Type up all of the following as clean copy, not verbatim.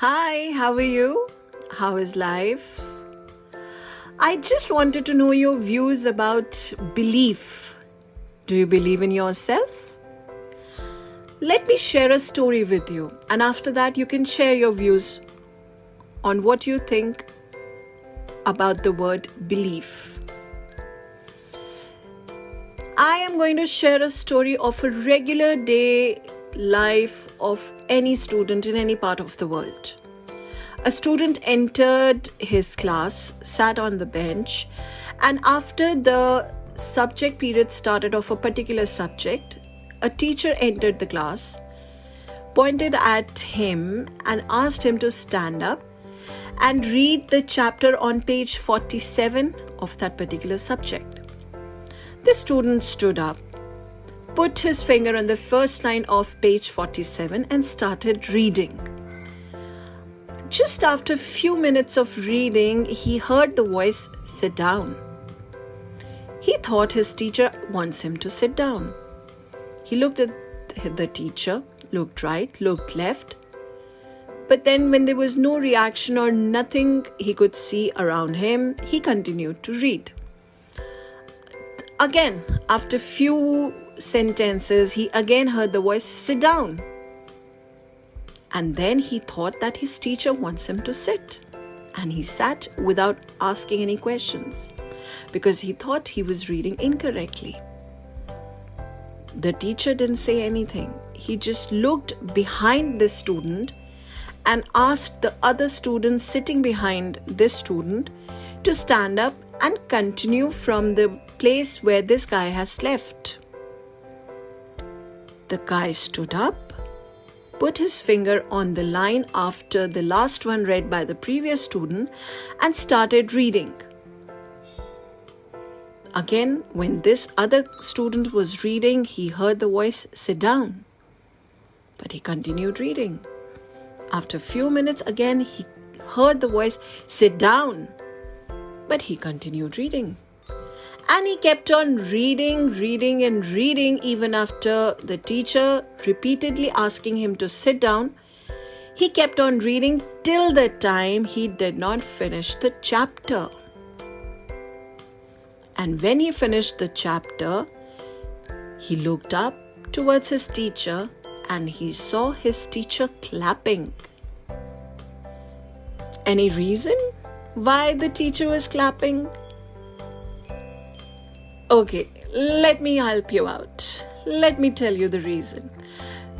Hi, how are you? How is life? I just wanted to know your views about belief. Do you believe in yourself? Let me share a story with you, and after that, you can share your views on what you think about the word belief. I am going to share a story of a regular day life of any student in any part of the world. A student entered his class, sat on the bench, and after the subject period started of a particular subject, a teacher entered the class, pointed at him and asked him to stand up and read the chapter on page 47 of that particular subject. The student stood up, put his finger on the first line of page 47 and started reading. Just after a few minutes of reading, he heard the voice, "Sit down." He thought his teacher wants him to sit down. He looked at the teacher, looked right, looked left. But then when there was no reaction or nothing he could see around him, he continued to read. Again, after few sentences, he again heard the voice, "Sit down." And then he thought that his teacher wants him to sit. And he sat without asking any questions because he thought he was reading incorrectly. The teacher didn't say anything. He just looked behind this student and asked the other student sitting behind this student to stand up and continue from the place where this guy has left. The guy stood up, put his finger on the line after the last one read by the previous student and started reading. Again, when this other student was reading, he heard the voice, "Sit down." But he continued reading. After a few minutes, again, he heard the voice, "Sit down." But he continued reading. And he kept on reading and reading even after the teacher repeatedly asking him to sit down. He kept on reading till the time he did not finish the chapter. And when he finished the chapter, he looked up towards his teacher and he saw his teacher clapping. Any reason why the teacher was clapping? Okay, let me help you out. Let me tell you the reason.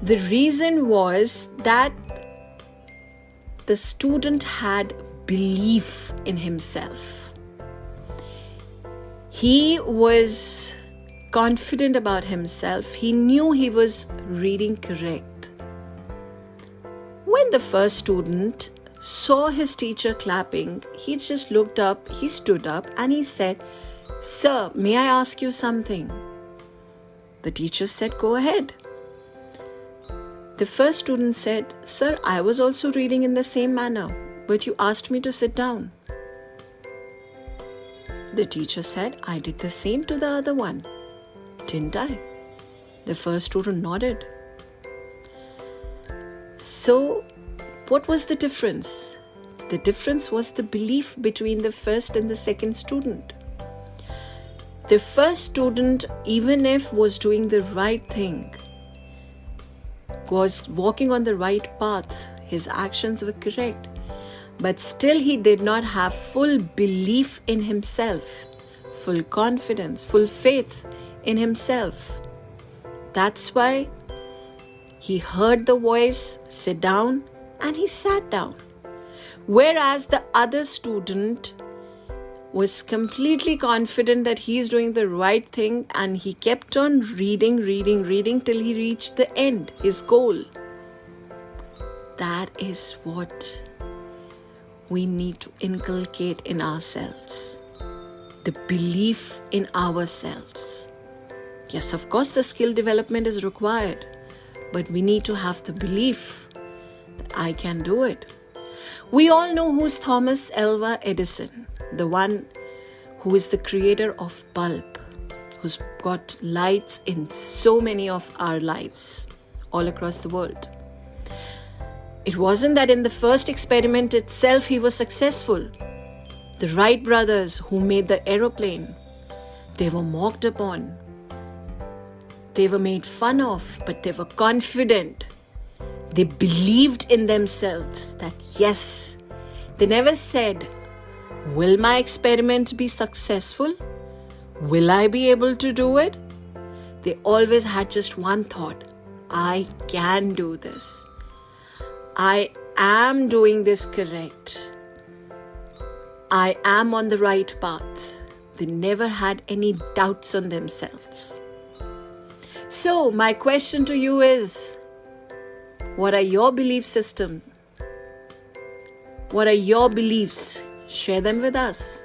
The reason was that the student had belief in himself. He was confident about himself. He knew he was reading correct. When the first student saw his teacher clapping, he just looked up, he stood up and he said, "Sir, may I ask you something?" The teacher said, "Go ahead." The first student said, "Sir, I was also reading in the same manner, but you asked me to sit down." The teacher said, "I did the same to the other one, didn't I?" The first student nodded. So, what was the difference? The difference was the belief between the first and the second student. The first student, even if was doing the right thing, was walking on the right path, his actions were correct, but still he did not have full belief in himself, full confidence, full faith in himself. That's why he heard the voice, "Sit down," and he sat down. Whereas the other student was completely confident that he is doing the right thing and he kept on reading till he reached the end, his goal. That is what we need to inculcate in ourselves. The belief in ourselves. Yes, of course, the skill development is required, but we need to have the belief that I can do it. We all know who's Thomas Alva Edison, the one who is the creator of bulb, who's got lights in so many of our lives all across the world. It wasn't that in the first experiment itself he was successful. The Wright brothers who made the aeroplane, they were mocked upon. They were made fun of, but they were confident. They believed in themselves that yes, they never said, will my experiment be successful? Will I be able to do it? They always had just one thought, I can do this. I am doing this correct. I am on the right path. They never had any doubts on themselves. So, my question to you is, what are your belief systems? What are your beliefs? Share them with us.